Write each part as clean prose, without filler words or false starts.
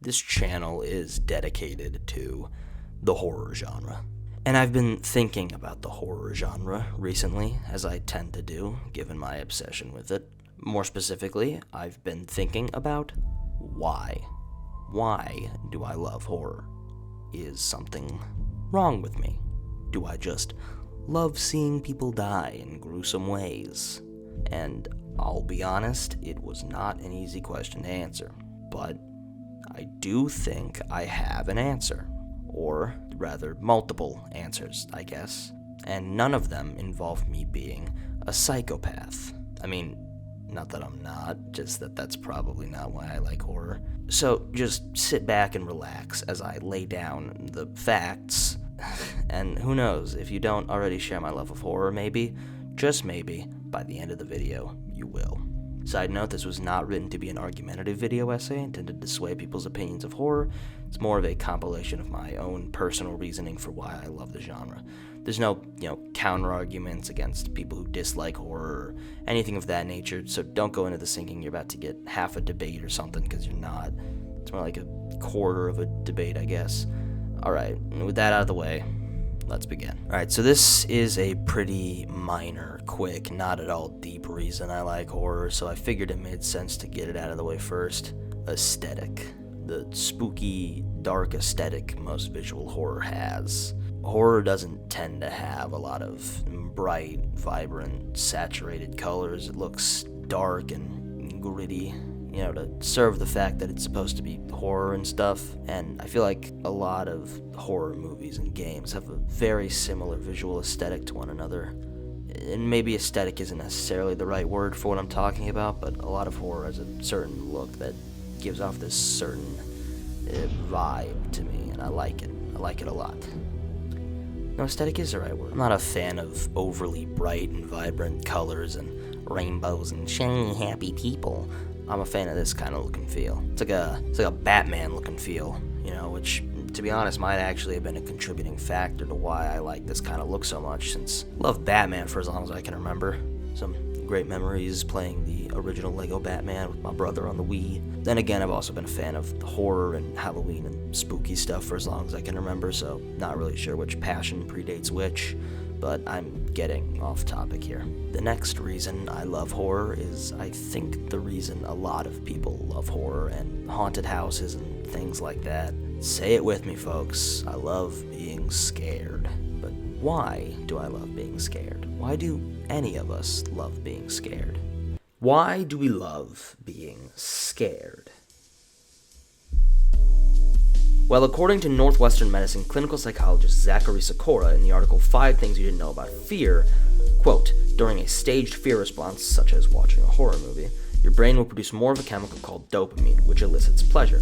This channel is dedicated to the horror genre. And I've been thinking about the horror genre recently, as I tend to do, given my obsession with it. More specifically, I've been thinking about why. Why do I love horror? Is something wrong with me? Do I just love seeing people die in gruesome ways? And I'll be honest, it was not an easy question to answer, but I do think I have an answer, or rather multiple answers, I guess, and none of them involve me being a psychopath. I mean, not that I'm not, just that that's probably not why I like horror. So just sit back and relax as I lay down the facts, and who knows, if you don't already share my love of horror, maybe, just maybe, by the end of the video, you will. Side note, this was not written to be an argumentative video essay intended to sway people's opinions of horror. It's more of a compilation of my own personal reasoning for why I love the genre. There's no, counter-arguments against people who dislike horror or anything of that nature, so don't go into this thinking you're about to get half a debate or something, because you're not. It's more like a quarter of a debate, I guess. Alright, with that out of the way, let's begin. Alright, so this is a pretty minor, quick, not at all deep reason I like horror, so I figured it made sense to get it out of the way first. Aesthetic. The spooky, dark aesthetic most visual horror has. Horror doesn't tend to have a lot of bright, vibrant, saturated colors. It looks dark and gritty, to serve the fact that it's supposed to be horror and stuff. And I feel like a lot of horror movies and games have a very similar visual aesthetic to one another. And maybe aesthetic isn't necessarily the right word for what I'm talking about, but a lot of horror has a certain look that gives off this certain vibe to me, and I like it. I like it a lot. No, aesthetic is the right word. I'm not a fan of overly bright and vibrant colors and rainbows and shiny, happy people. I'm a fan of this kind of look and feel. It's like a Batman look and feel, which, to be honest, might actually have been a contributing factor to why I like this kind of look so much, since I loved Batman for as long as I can remember. Some great memories playing the original Lego Batman with my brother on the Wii. Then again, I've also been a fan of horror and Halloween and spooky stuff for as long as I can remember, so not really sure which passion predates which, but I'm getting off topic here. The next reason I love horror is, I think, the reason a lot of people love horror and haunted houses and things like that. Say it with me, folks. I love being scared. But why do I love being scared? Why do any of us love being scared? Why do we love being scared? Well, according to Northwestern Medicine clinical psychologist Zachary Sikora in the article 5 Things You Didn't Know About Fear, quote, during a staged fear response, such as watching a horror movie, your brain will produce more of a chemical called dopamine, which elicits pleasure.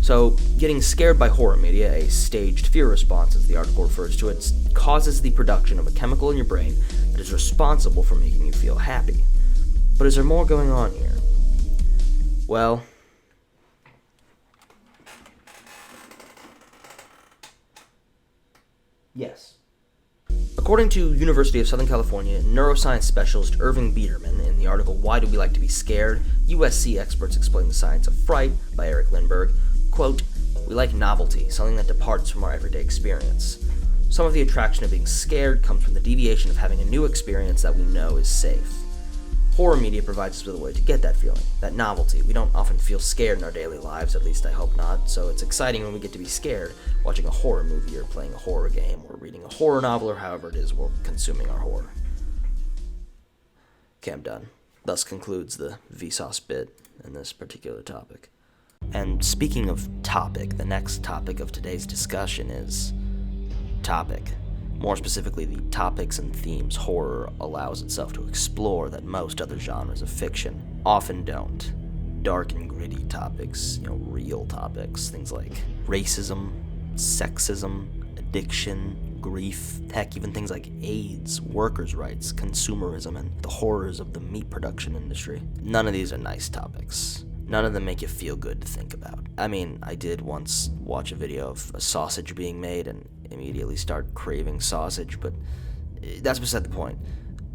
So, getting scared by horror media, a staged fear response as the article refers to it, causes the production of a chemical in your brain that is responsible for making you feel happy. But is there more going on here? Well, yes. According to University of Southern California neuroscience specialist Irving Biederman in the article Why Do We Like to Be Scared? USC Experts Explain the Science of Fright by Eric Lindbergh, quote, we like novelty, something that departs from our everyday experience. Some of the attraction of being scared comes from the deviation of having a new experience that we know is safe. Horror media provides us with a way to get that feeling, that novelty. We don't often feel scared in our daily lives, at least I hope not, so it's exciting when we get to be scared watching a horror movie or playing a horror game or reading a horror novel or however it is we're consuming our horror. Okay, I'm done. Thus concludes the Vsauce bit in this particular topic. And speaking of topic, the next topic of today's discussion is topic. More specifically, the topics and themes horror allows itself to explore that most other genres of fiction often don't. Dark and gritty topics, real topics, things like racism, sexism, addiction, grief, heck, even things like AIDS, workers' rights, consumerism, and the horrors of the meat production industry. None of these are nice topics. None of them make you feel good to think about. I mean, I did once watch a video of a sausage being made and immediately start craving sausage, but that's beside the point.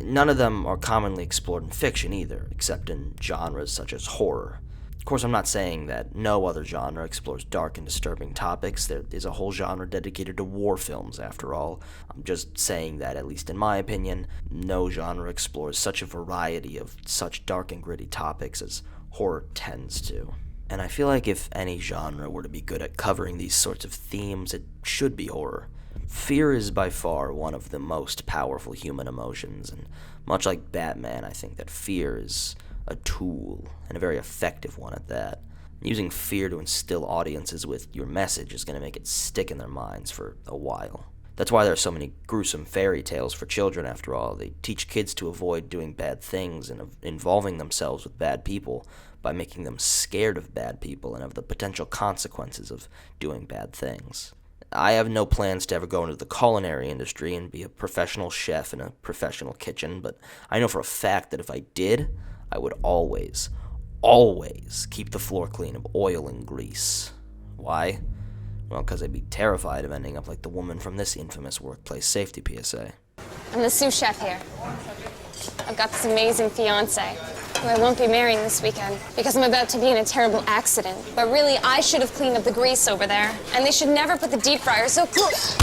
None of them are commonly explored in fiction either, except in genres such as horror. Of course, I'm not saying that no other genre explores dark and disturbing topics. There is a whole genre dedicated to war films, after all. I'm just saying that, at least in my opinion, no genre explores such a variety of such dark and gritty topics as horror tends to. And I feel like if any genre were to be good at covering these sorts of themes, it should be horror. Fear is by far one of the most powerful human emotions, and much like Batman, I think that fear is a tool, and a very effective one at that. Using fear to instill audiences with your message is going to make it stick in their minds for a while. That's why there are so many gruesome fairy tales for children, after all. They teach kids to avoid doing bad things and involving themselves with bad people by making them scared of bad people and of the potential consequences of doing bad things. I have no plans to ever go into the culinary industry and be a professional chef in a professional kitchen, but I know for a fact that if I did, I would always keep the floor clean of oil and grease. Why? Well, because I'd be terrified of ending up like the woman from this infamous workplace safety PSA. I'm the sous chef here. I've got this amazing fiance who I won't be marrying this weekend because I'm about to be in a terrible accident. But really, I should have cleaned up the grease over there, and they should never put the deep fryer so close.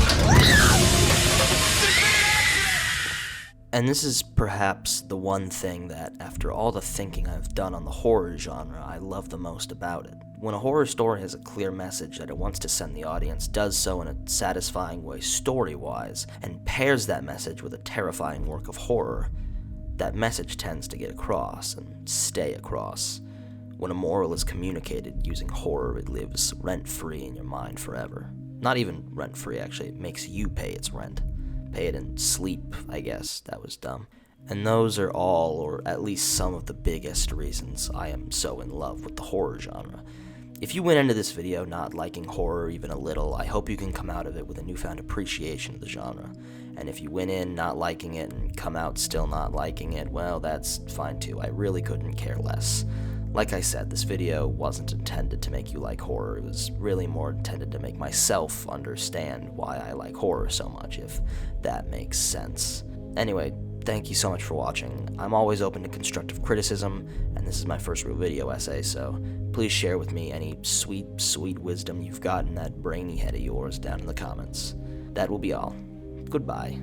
And this is perhaps the one thing that, after all the thinking I've done on the horror genre, I love the most about it. When a horror story has a clear message that it wants to send the audience, does so in a satisfying way story-wise, and pairs that message with a terrifying work of horror, that message tends to get across and stay across. When a moral is communicated using horror, it lives rent-free in your mind forever. Not even rent-free, actually. It makes you pay its rent. Pay it in sleep, I guess. That was dumb. And those are all, or at least some of the biggest reasons I am so in love with the horror genre. If you went into this video not liking horror even a little, I hope you can come out of it with a newfound appreciation of the genre. And if you went in not liking it and come out still not liking it, well, that's fine too. I really couldn't care less. Like I said, this video wasn't intended to make you like horror. It was really more intended to make myself understand why I like horror so much, if that makes sense. Anyway, thank you so much for watching. I'm always open to constructive criticism, and this is my first real video essay, so please share with me any sweet, sweet wisdom you've got in that brainy head of yours down in the comments. That will be all. Goodbye.